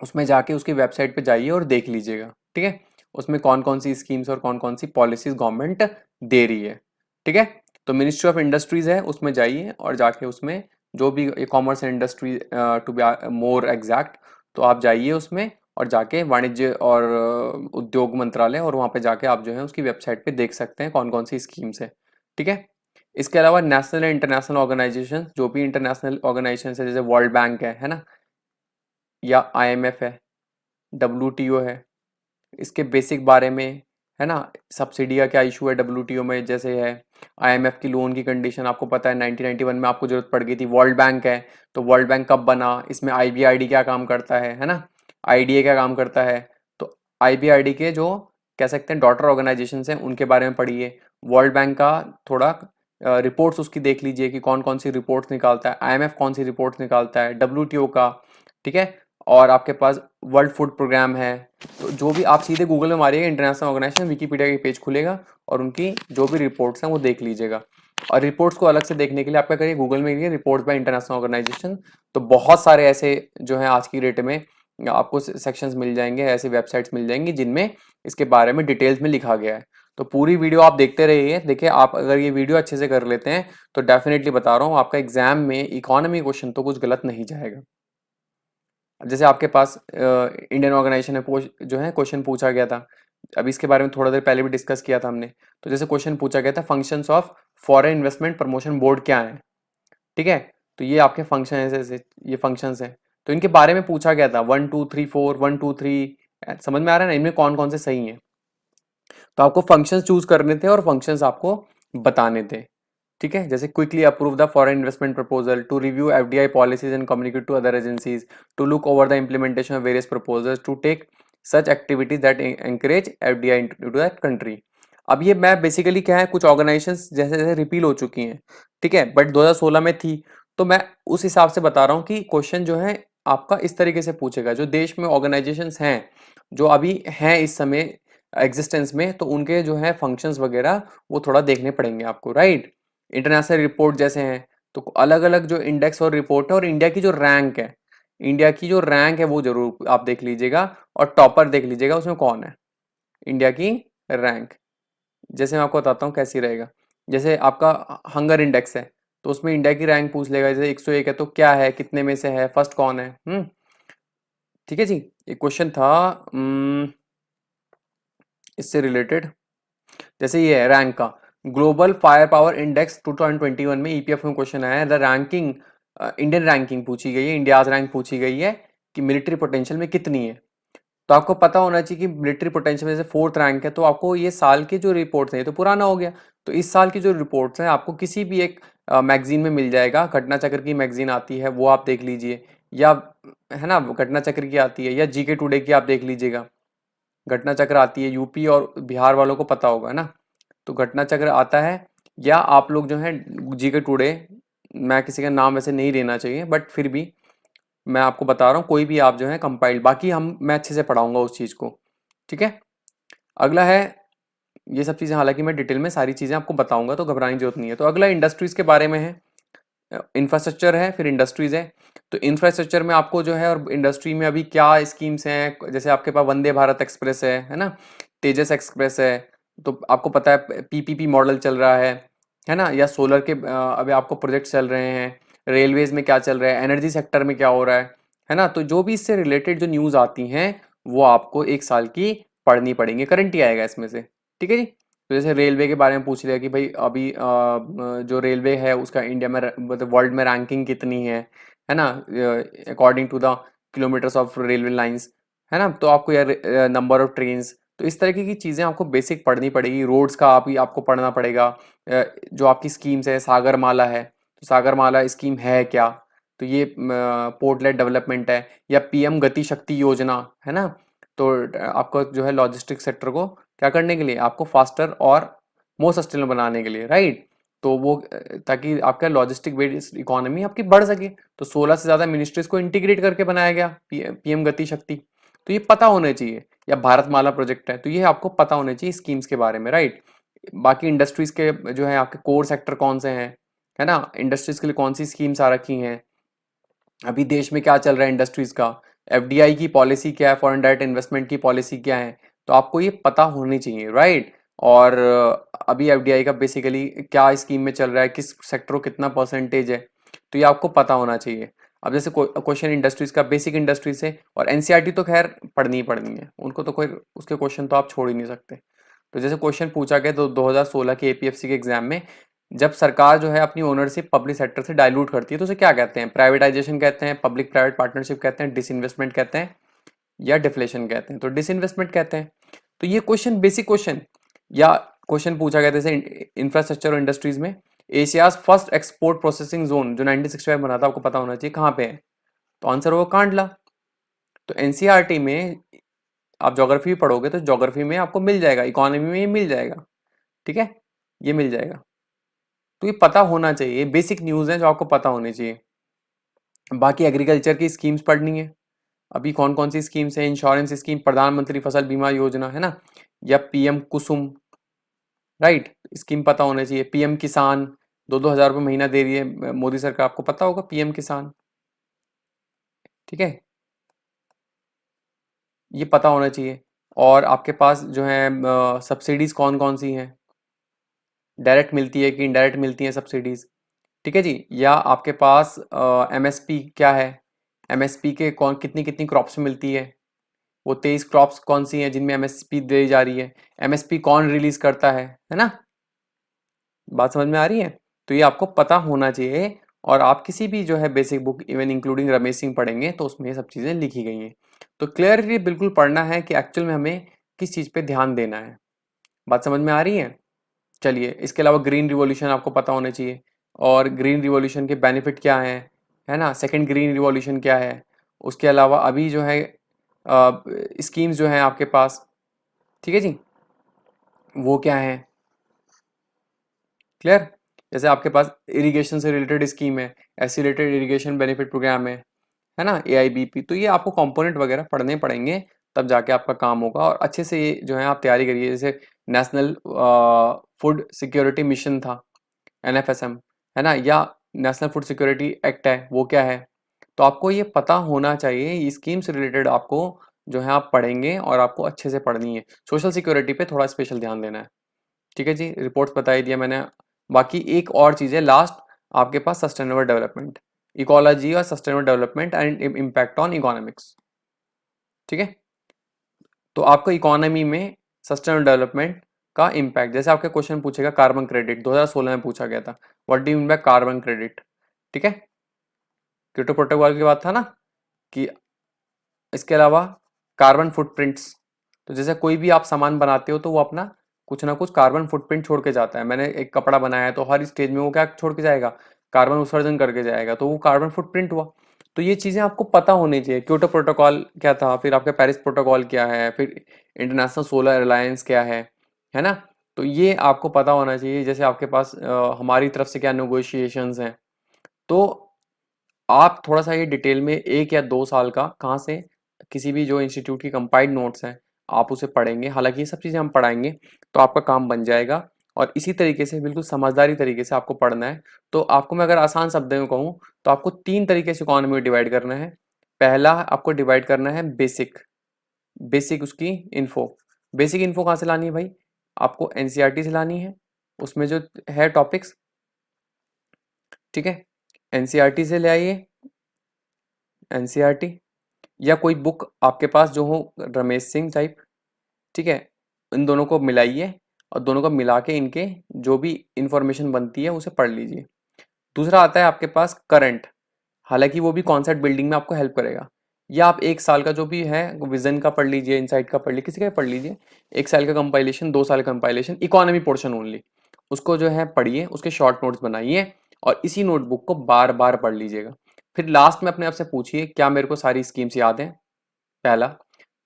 उसमें जाके उसकी वेबसाइट पे जाइए और देख लीजिएगा। ठीक है, उसमें कौन कौन सी स्कीम्स और कौन कौन सी पॉलिसीज गवर्नमेंट दे रही है। ठीक है, तो मिनिस्ट्री ऑफ इंडस्ट्रीज है, उसमें जाइए और जाके उसमें जो भी commerce and industry, to be more exact, तो आप जाइए उसमें और जाके वाणिज्य और उद्योग मंत्रालय, और वहाँ पे जाके आप जो है उसकी वेबसाइट पे देख सकते हैं कौन कौन सी स्कीम्स है। ठीक है, इसके अलावा नेशनल एंड इंटरनेशनल ऑर्गेनाइजेशन, जो भी इंटरनेशनल ऑर्गेनाइजेशन है, जैसे वर्ल्ड बैंक है ना, या आईएमएफ है, डब्ल्यूटीओ है, इसके बेसिक बारे में, है ना, सब्सिडी का क्या इशू है डब्ल्यूटीओ में, जैसे है आईएमएफ की लोन की कंडीशन आपको पता है, 1991 में आपको जरूरत पड़ गई थी। वर्ल्ड बैंक है, तो वर्ल्ड बैंक कब बना, इसमें आईबीआरडी क्या काम करता है ना, आईडीए क्या काम करता है। तो आईबीआरडी के जो कह सकते हैं डॉटर ऑर्गेनाइजेशन हैं उनके बारे में पढ़िए। वर्ल्ड बैंक का थोड़ा रिपोर्ट्स उसकी देख लीजिए कि कौन कौन सी रिपोर्ट्स निकालता है, आईएमएफ कौन सी रिपोर्ट्स निकालता है, डब्ल्यूटीओ का। ठीक है, और आपके पास वर्ल्ड फूड प्रोग्राम है। तो जो भी आप सीधे गूगल में मारिएगा इंटरनेशनल ऑर्गेनाइजेशन, विकीपीडिया के पेज खुलेगा और उनकी जो भी रिपोर्ट्स हैं वो देख लीजिएगा। और रिपोर्ट्स को अलग से देखने के लिए आप क्या करिए, गूगल में करिए रिपोर्ट्स बाय इंटरनेशनल ऑर्गेनाइजेशन। तो बहुत सारे ऐसे जो है आज की डेट में आपको सेक्शंस मिल जाएंगे, ऐसी वेबसाइट्स मिल जाएंगी जिनमें इसके बारे में डिटेल्स में लिखा गया है। तो पूरी वीडियो आप देखते रहिए। देखिए, आप अगर ये वीडियो अच्छे से कर लेते हैं तो डेफिनेटली बता रहा हूँ आपका एग्जाम में इकोनॉमी क्वेश्चन तो कुछ गलत नहीं जाएगा। जैसे आपके पास इंडियन ऑर्गेनाइजेशन है, जो है क्वेश्चन पूछा गया था, अभी इसके बारे में थोड़ा देर पहले भी डिस्कस किया था हमने। तो जैसे क्वेश्चन पूछा गया था, functions of foreign investment promotion board क्या है। ठीक है, तो ये आपके फंक्शन है, जैसे ये फंक्शंस हैं, तो इनके बारे में पूछा गया था, 1 2 3 4 1 2 3, समझ में आ रहा है ना, इनमें कौन कौन से सही हैं। तो आपको फंक्शंस चूज करने थे और फंक्शंस आपको बताने थे। ठीक है, जैसे quickly approve the foreign investment proposal, to review FDI policies and communicate to other agencies, to look over the implementation of various proposals, to take such activities that encourage FDI to that country. अब ये मैं basically क्या है, कुछ organisations जैसे जैसे repeal हो चुकी हैं। ठीक है, बट 2016 में थी, तो मैं उस हिसाब से बता रहा हूँ कि क्वेश्चन जो है आपका इस तरीके से पूछेगा, जो देश में ऑर्गेनाइजेशंस हैं, जो अभी हैं इस समय एग्जिस्टेंस में, तो उनके जो है फंक्शंस वगैरह वो थोड़ा देखने पड़ेंगे आपको, राइट। इंटरनेशनल रिपोर्ट जैसे हैं, तो अलग अलग जो इंडेक्स और रिपोर्ट है, और इंडिया की जो रैंक है, इंडिया की जो रैंक है वो जरूर आप देख लीजिएगा, और टॉपर देख लीजिएगा उसमें कौन है, इंडिया की रैंक। जैसे मैं आपको बताता हूँ कैसी रहेगा। जैसे आपका हंगर इंडेक्स है, तो उसमें इंडिया की रैंक पूछ लेगा, जैसे 101 है तो क्या है, कितने में से है, फर्स्ट कौन है। ठीक है जी। एक क्वेश्चन था इससे रिलेटेड, जैसे ये है रैंक का, ग्लोबल फायर पावर इंडेक्स 2021 में ईपीएफ में क्वेश्चन आया है, द रैंकिंग, इंडियन रैंकिंग पूछी गई है, इंडियाज रैंक पूछी गई है कि मिलिट्री पोटेंशियल में कितनी है। तो आपको पता होना चाहिए कि मिलिट्री पोटेंशियल में से फोर्थ रैंक है, तो आपको ये साल के जो रिपोर्ट्स हैं, ये तो पुराना हो गया, तो इस साल की जो रिपोर्ट्स हैं आपको किसी भी एक मैगजीन में मिल जाएगा। घटना चक्र की मैगजीन आती है वो आप देख लीजिए, या है ना, घटना चक्र की आती है, या जीके टुडे की आप देख लीजिएगा। घटना चक्र आती है, यूपी और बिहार वालों को पता होगा ना, तो घटना चक्र आता है, या आप लोग जो है जीके टुडे, मैं किसी का नाम वैसे नहीं लेना चाहिए बट फिर भी मैं आपको बता रहा हूँ, कोई भी आप जो है कंपाइल्ड, बाकी हम मैं अच्छे से पढ़ाऊंगा उस चीज़ को। ठीक है। अगला है, ये सब चीज़ें हालांकि मैं डिटेल में सारी चीज़ें आपको बताऊंगा, तो घबराने की जरूरत नहीं है। तो अगला इंडस्ट्रीज के बारे में है, इंफ्रास्ट्रक्चर है, फिर इंडस्ट्रीज है। तो इंफ्रास्ट्रक्चर में आपको जो है, और इंडस्ट्री में अभी क्या स्कीम्स हैं, जैसे आपके पास वंदे भारत एक्सप्रेस है ना, तेजस एक्सप्रेस है, तो आपको पता है पीपीपी मॉडल चल रहा है ना, या सोलर के अभी आपको प्रोजेक्ट चल रहे हैं, रेलवेज में क्या चल रहा है, एनर्जी सेक्टर में क्या हो रहा है ना, तो जो भी इससे रिलेटेड जो न्यूज़ आती हैं वो आपको एक साल की पढ़नी पड़ेंगी, करंट ही आएगा इसमें से। ठीक है जी। तो जैसे रेलवे के बारे में पूछ लिया कि भाई अभी जो रेलवे है उसका इंडिया में मतलब वर्ल्ड में रैंकिंग कितनी है ना, according to the kilometres of railway lines, है ना, तो आपको यार नंबर ऑफ ट्रेन्स, तो इस तरीके की चीज़ें आपको बेसिक पढ़नी पड़ेगी। रोड्स का आप ही आपको पढ़ना पड़ेगा। जो आपकी स्कीम्स है, सागरमाला है, तो सागरमाला स्कीम है क्या, तो ये पोर्टलेट डेवलपमेंट है, या पीएम गति शक्ति योजना है ना, तो आपको जो है लॉजिस्टिक सेक्टर को क्या करने के लिए, आपको फास्टर और मोर सस्टेनेबल बनाने के लिए, राइट। तो वो ताकि आपका लॉजिस्टिक बेस्ड इकोनॉमी आपकी बढ़ सके, तो 16 से ज़्यादा मिनिस्ट्रीज को इंटीग्रेट करके बनाया गया पीएम गति शक्ति, तो ये पता होना चाहिए। या भारतमाला प्रोजेक्ट है, तो ये आपको पता होना चाहिए स्कीम्स के बारे में, राइट। बाकी इंडस्ट्रीज के जो है आपके कोर सेक्टर कौन से हैं, है ना, इंडस्ट्रीज के लिए कौन सी स्कीम्स आ रखी हैं, अभी देश में क्या चल रहा है इंडस्ट्रीज का, एफडीआई की पॉलिसी क्या है, फॉरेन डायरेक्ट इन्वेस्टमेंट की पॉलिसी क्या है, तो आपको ये पता होनी चाहिए, राइट। और अभी एफडीआई का बेसिकली क्या स्कीम में चल रहा है, किस सेक्टर को कितना परसेंटेज है, तो ये आपको पता होना चाहिए। अब जैसे क्वेश्चन इंडस्ट्रीज का, बेसिक इंडस्ट्री से, और एनसीईआरटी तो खैर पढ़नी ही पढ़नी है, उनको तो कोई उसके क्वेश्चन तो आप छोड़ ही नहीं सकते। तो जैसे क्वेश्चन पूछा गया तो 2016 के एपीएफसी के एग्जाम में, जब सरकार जो है अपनी ओनरशिप पब्लिक सेक्टर से डाइल्यूट करती है तो उसे क्या कहते हैं, प्राइवेटाइजेशन कहते हैं, पब्लिक प्राइवेट पार्टनरशिप कहते हैं, डिसइन्वेस्टमेंट कहते हैं, या डिफ्लेशन कहते हैं, तो डिसइन्वेस्टमेंट कहते हैं। तो ये क्वेश्चन बेसिक क्वेश्चन, या क्वेश्चन पूछा गया जैसे इंफ्रास्ट्रक्चर और इंडस्ट्रीज में, Asia's first export processing zone जो 1965 बना था, आपको पता होना चाहिए कहाँ पे है, तो आंसर होगा कांडला। तो एनसीईआरटी में आप ज्योग्राफी भी पढ़ोगे तो ज्योग्राफी में आपको मिल जाएगा, इकोनॉमी में ये मिल जाएगा। ठीक है, ये मिल जाएगा। तो ये पता होना चाहिए, बेसिक न्यूज़ है जो आपको पता होनी चाहिए। बाकी एग्रीकल्चर की स्कीम्स पढ़नी है, अभी कौन कौन सी स्कीम्स है, इंश्योरेंस स्कीम, प्रधानमंत्री फसल बीमा योजना है ना, या पीएम कुसुम, राइट, स्कीम पता होना चाहिए। पीएम किसान 2-2 हज़ार रुपये महीना दे रही है मोदी सरकार, आपको पता होगा पीएम किसान। ठीक है, ये पता होना चाहिए। और आपके पास जो है सब्सिडीज कौन कौन सी हैं, डायरेक्ट मिलती है कि इनडायरेक्ट मिलती हैं सब्सिडीज। ठीक है जी। या आपके पास एमएसपी क्या है, एमएसपी के कौन कितनी कितनी क्रॉप्स मिलती है, वो 23 क्रॉप्स कौन सी हैं जिनमें एमएसपी दी जा रही है, एमएसपी कौन रिलीज करता है ना, बात समझ में आ रही है। तो ये आपको पता होना चाहिए, और आप किसी भी जो है basic book even including Ramesh Singh पढ़ेंगे तो उसमें ये सब चीज़ें लिखी गई हैं। तो क्लियरली बिल्कुल पढ़ना है कि एक्चुअल में हमें किस चीज़ पे ध्यान देना है। बात समझ में आ रही है। चलिए, इसके अलावा ग्रीन रिवॉल्यूशन आपको पता होना चाहिए, और ग्रीन रिवॉल्यूशन के बेनिफिट क्या हैं, है ना, सेकंड ग्रीन रिवॉल्यूशन क्या है। उसके अलावा अभी जो है स्कीम्स जो हैं आपके पास, ठीक है जी, वो क्या है, क्लियर। जैसे आपके पास इरिगेशन से रिलेटेड स्कीम है, एसिलेटेड इरिगेशन बेनिफिट प्रोग्राम है है ना, AIBP। तो ये आपको कंपोनेंट वगैरह पढ़ने पड़ेंगे, तब जाके आपका काम होगा। और अच्छे से ये जो है आप तैयारी करिए। जैसे नेशनल फूड सिक्योरिटी मिशन था, NFSM, है ना, या नेशनल फूड सिक्योरिटी एक्ट है, वो क्या है। तो आपको ये पता होना चाहिए, ये स्कीम से रिलेटेड आपको जो है आप पढ़ेंगे और आपको अच्छे से पढ़नी है। सोशल सिक्योरिटी पे थोड़ा स्पेशल ध्यान देना है। ठीक है जी, रिपोर्ट्स बता ही दिया मैंने। बाकी एक और चीज़ है लास्ट, आपके पास सस्टेनेबल डेवलपमेंट, इकोलॉजी और sustainable development and impact on economics. ठीक है, तो आपको इकोनॉमी में सस्टेनेबल डेवलपमेंट का इम्पैक्ट, जैसे आपके क्वेश्चन पूछेगा कार्बन क्रेडिट 2016 में पूछा गया था, what do you mean by carbon credit. ठीक है, क्योटो प्रोटोकॉल की बात था ना कि इसके अलावा कार्बन फुटप्रिंट्स, तो जैसे कोई भी आप सामान बनाते हो तो वो अपना कुछ ना कुछ कार्बन फुटप्रिंट छोड़ के जाता है। मैंने एक कपड़ा बनाया है तो हर स्टेज में वो क्या छोड़ के जाएगा, कार्बन उत्सर्जन करके जाएगा, तो वो कार्बन फुटप्रिंट हुआ। तो ये चीज़ें आपको पता होनी चाहिए। क्योटो प्रोटोकॉल क्या था, फिर आपका पेरिस प्रोटोकॉल क्या है, फिर इंटरनेशनल सोलर अलायंस क्या है ना। तो ये आपको पता होना चाहिए। जैसे आपके पास हमारी तरफ से क्या नेगोशिएशंस हैं, तो आप थोड़ा सा ये डिटेल में 1 या 2 साल का कहाँ से किसी भी जो इंस्टीट्यूट की कंपाइल्ड नोट्स हैं आप उसे पढ़ेंगे। हालांकि ये सब चीज़ें हम पढ़ाएंगे तो आपका काम बन जाएगा। और इसी तरीके से बिल्कुल समझदारी तरीके से आपको पढ़ना है। तो आपको मैं अगर आसान शब्दों में कहूँ तो आपको 3 तरीके से इकोनॉमी में डिवाइड करना है। पहला आपको डिवाइड करना है बेसिक, बेसिक उसकी इन्फो। बेसिक इन्फो कहाँ से लानी है भाई, आपको NCERT से लानी है, उसमें जो है टॉपिक्स। ठीक है, NCERT से ले आइए, NCERT या कोई बुक आपके पास जो हो रमेश सिंह टाइप। ठीक है, इन दोनों को मिलाइए और दोनों को मिला के इनके जो भी इंफॉर्मेशन बनती है उसे पढ़ लीजिए। दूसरा आता है आपके पास करंट, हालांकि वो भी कॉन्सेप्ट बिल्डिंग में आपको हेल्प करेगा। या आप 1 साल का जो भी है विजन का पढ़ लीजिए, इनसाइट का पढ़ लीजिए, किसी का भी पढ़ लीजिए। 1 साल का कंपाइलेशन, 2 साल का कंपाइलेशन, इकोनॉमी पोर्शन ओनली, उसको जो है पढ़िए, उसके शॉर्ट नोट्स बनाइए और इसी नोटबुक को बार बार पढ़ लीजिएगा। फिर लास्ट में अपने आप से पूछिए क्या मेरे को सारी स्कीम्स याद हैं। पहला,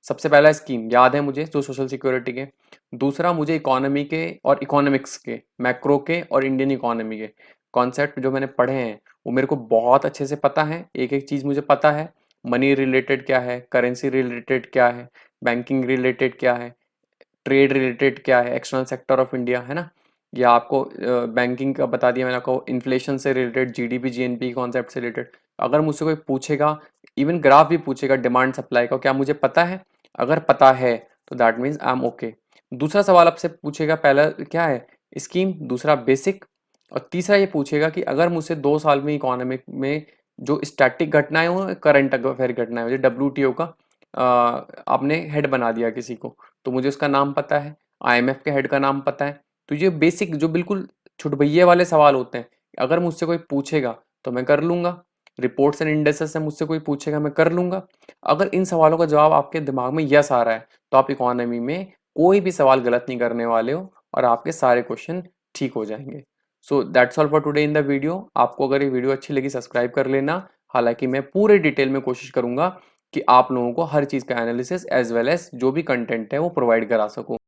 सबसे पहला स्कीम याद है मुझे जो सोशल सिक्योरिटी के। दूसरा, मुझे इकोनॉमी के और इकोनॉमिक्स के, मैक्रो के और इंडियन इकोनॉमी के कॉन्सेप्ट जो मैंने पढ़े हैं वो मेरे को बहुत अच्छे से पता है। एक एक चीज़ मुझे पता है। मनी रिलेटेड क्या है, करेंसी रिलेटेड क्या है, बैंकिंग रिलेटेड क्या है, ट्रेड रिलेटेड क्या है, एक्सटर्नल सेक्टर ऑफ इंडिया, है ना। या आपको बैंकिंग का बता दिया मैंने, आपको इन्फ्लेशन से रिलेटेड, GDP GNP कॉन्सेप्ट से रिलेटेड। अगर मुझसे कोई पूछेगा, इवन ग्राफ भी पूछेगा डिमांड सप्लाई का, क्या मुझे पता है, अगर पता है तो that means I am okay. दूसरा सवाल आपसे पूछेगा, पहला क्या है स्कीम, दूसरा बेसिक, और तीसरा ये पूछेगा कि अगर मुझसे 2 साल में इकोनॉमिक में जो स्टैटिक घटनाएं हो, करंट अफेयर घटनाएं हो, जैसे WTO का आपने हेड बना दिया किसी को तो मुझे उसका नाम पता है, IMF के हेड का नाम पता है। तो ये बेसिक जो बिल्कुल छुटभैये वाले सवाल होते हैं, अगर मुझसे कोई पूछेगा तो मैं कर लूंगा। रिपोर्ट्स एंड इंडेक्सेस से मुझसे कोई पूछेगा मैं कर लूंगा। अगर इन सवालों का जवाब आपके दिमाग में यस आ रहा है तो आप इकोनॉमी में कोई भी सवाल गलत नहीं करने वाले हो और आपके सारे क्वेश्चन ठीक हो जाएंगे। So that's all for today in the video. आपको अगर ये वीडियो अच्छी लगी सब्सक्राइब कर लेना। हालांकि मैं पूरे डिटेल में कोशिश करूंगा कि आप लोगों को हर चीज़ का एनालिसिस एज वेल एज जो भी कंटेंट है वो प्रोवाइड करा सकूं।